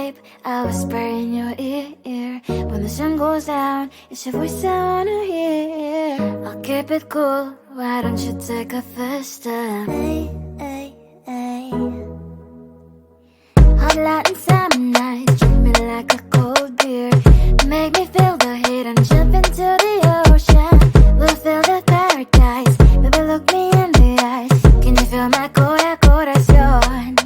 babe, I'll whisper in your ear. When the sun goes down, it's your voice I wanna hear. I'll keep it cool, why don't you take a first step? Hey, hey, hey. Hot light and summer nights, treat me like a cold beer. Make me feel the heat and jump into the ocean. We'll feel the paradise, baby look me in the eyes. Can you feel my corazón?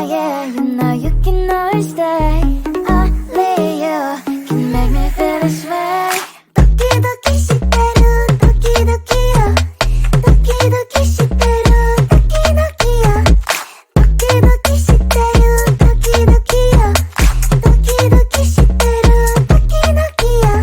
Yeah, you know you can always stay. Only you can make me feel this way. 도끼도끼 시대로 도끼도끼야. 도끼도끼 시대로 도끼도끼야. 도끼도끼 시대로 도끼도끼야. 도끼도끼 시대로 도끼도끼야.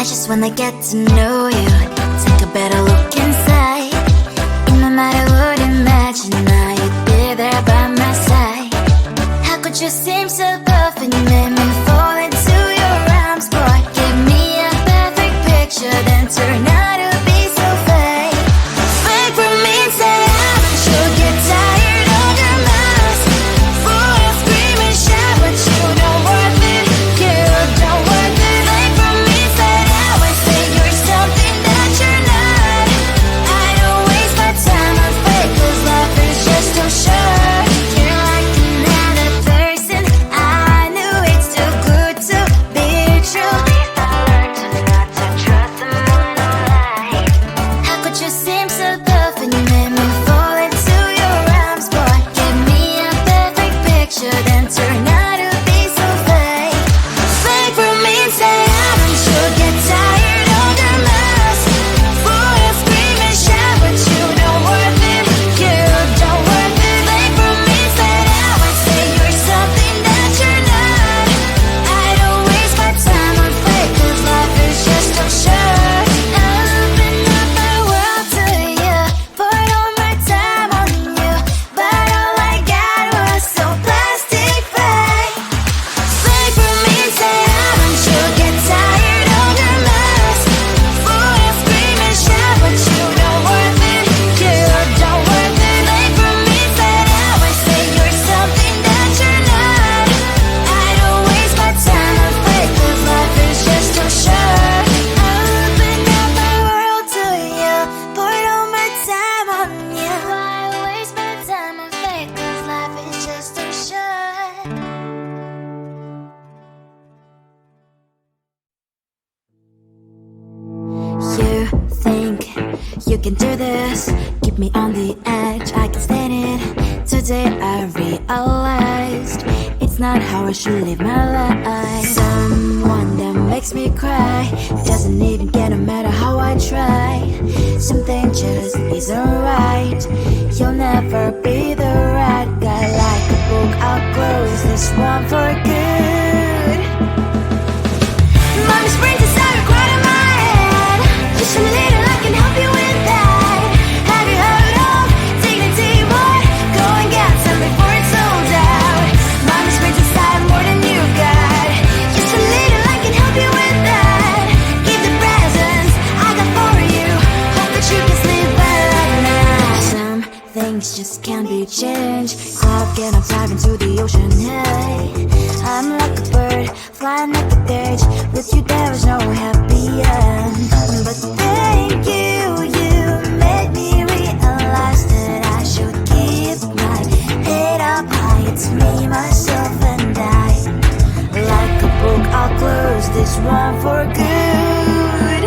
just wanna get to know you. Take a better look inside. In my mind I would imagine now you'd be there by my side. How could you seem so perfect? You made me fall into your arms, boy. Give me a perfect picture, then turn out to be so fake. Fake for me, say you'll get tired of your mess. Fool, scream and shout, but you don't worth it. You don't worth it. Fake for me, say you're something that you're not. I don't waste my time on fake, 'cause life is just too short. You're like another person. I knew it's too good to be true. I learned to not to trust someone online. How could you seem so perfect? You made me fall into your arms, boy. Give me a perfect picture, then turn out to be so fake. Fake for me, say you'll get tired of your mess. Fool, scream and shout, but you don't worth it. You don't worth it. Fake for me, say you're something that you're not. I don't waste my time on fake, 'cause life is just too short. I open up my world to you, poured all my time on you, but all I got was so plastic fake. Fake for me, say you'll get tired of your mess. Fool, scream and shout, but you don't worth it. You don't worth it. Fake for me, say you're something that you're not. I don't waste my time on fake, 'cause life is just too short. I open up my world to you, poured all my time on you. Why waste my time on fake, 'cause life is just too short. You think you can do this, keep me on the edge, I can stand it. Today I realized it's not how I should live my life. Someone that makes me cry doesn't even get, no matter how I try. Something just isn't right. You'll never be the right guy. Like a book, I'll close this one for good. Mommy springs inside, right in my head. Just a little, I can help you with that. Have you heard of dignity, boy? Go and get some before it's sold out. Mommy springs inside more than you got. Just a little, I can help you with that. Give the presents I got for you. Hope that you can sleep well at night. Some things just can't be changed. Cloud getting dive into the ocean, hey. I'm like a bird, flying like a cage. With you there is no happy end. But thank you, you made me realize that I should keep my head up high. It's me, myself and I. Like a book, I'll close this one for good.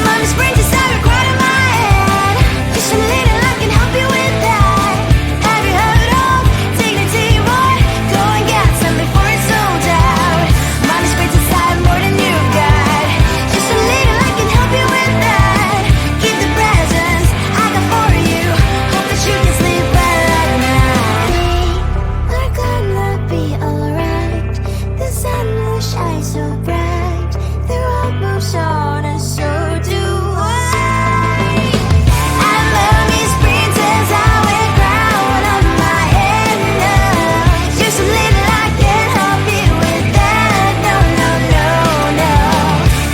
Mommy springs inside, right in my head. Just a little, I can help you with that. Have you heard of dignity, boy? Go and get some before it's sold out. Mommy springs inside more than you got. Just a little, I can help you with that. Give the presents I got for you. Hope that you can sleep well at night. We're gonna be alright. The sun will shine so bright. The road moves on and so do I. And mommy's princess, I wear crown on my head now. Just a little, I can help you with that. No, no, no, no.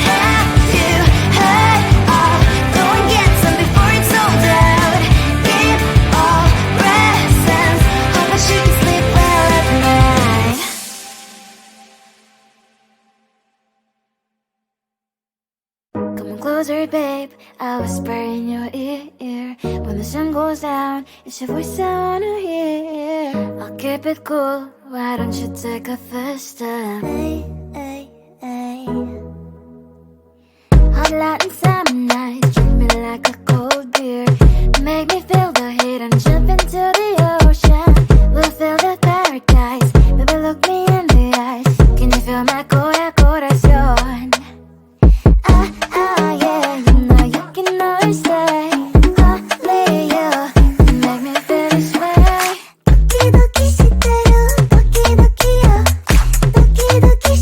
Have you heard of? Go and get some before it's sold out. Give all presents. Hope that you can sleep well at night. Come on closer, babe, I'll whisper in your ear. When the sun goes down, it's your voice I wanna hear. I'll keep it cool, why don't you take a first step? Hey, hey, hey. Hot light and summer night, treat me like a cold beer. Make me feel the heat and jump into the ocean. We'll feel the paradise, baby look me in the eyes. Can you feel my corazón? Yeah, you know you can always stay. Only you can make me feel this way. 도끼도끼 시대로 도끼도끼요. 도끼도끼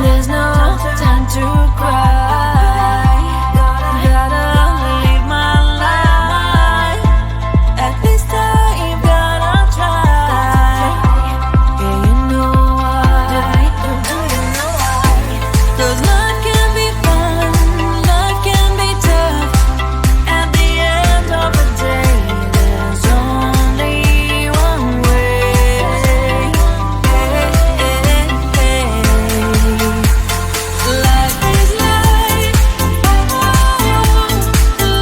There's no time to cry. Gotta live my life. At this time, gotta try. Yeah, you know why. Do you know why? 'Cause life can be fun, life can be tough. At the end of the day, there's only one way. Life is life, oh,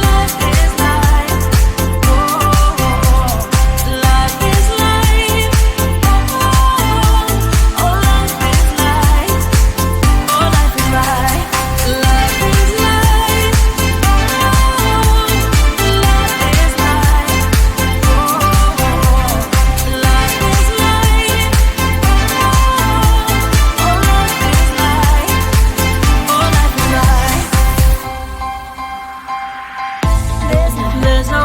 life is life, oh, life is life, oh, life is life, oh, life is life, life is life, oh, life is life, oh, life is life, oh, life is life. Oh, life is life. There's no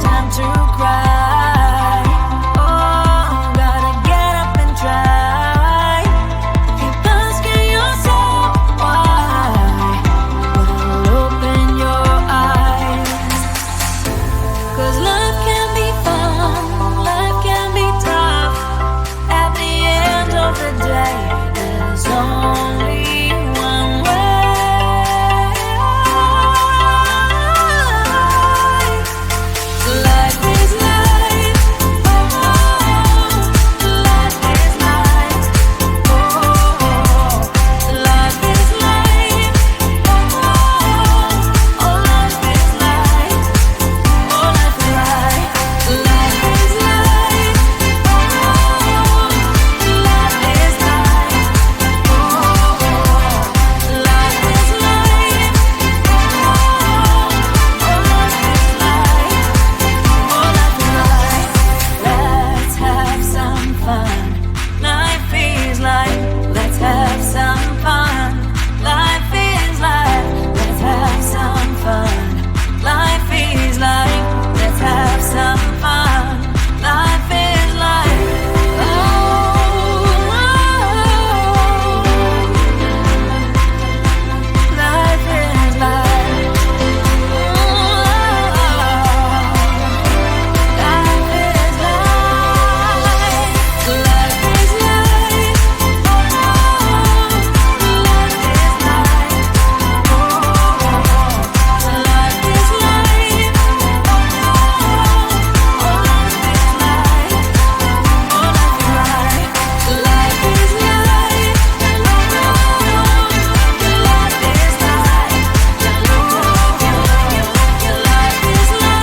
time to cry. Oh, gotta get up and try. Keep asking yourself why. But open your eyes. 'Cause life can be fun, life can be tough. At the end of the day, there's only one way. Life is life, oh, life is life, oh, life is life, oh, life is life, oh, life is life, life is life, oh, life is life, oh, life is life, Let's have some fun. Life is life. Let's have some fun. Life is life. Let's have some fun. Life is life. Let's have some fun. Life is life. Oh, life is life. Life is life. Life is life. Life is life. Life is life. Life is life.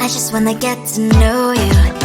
I just wanna get to know you.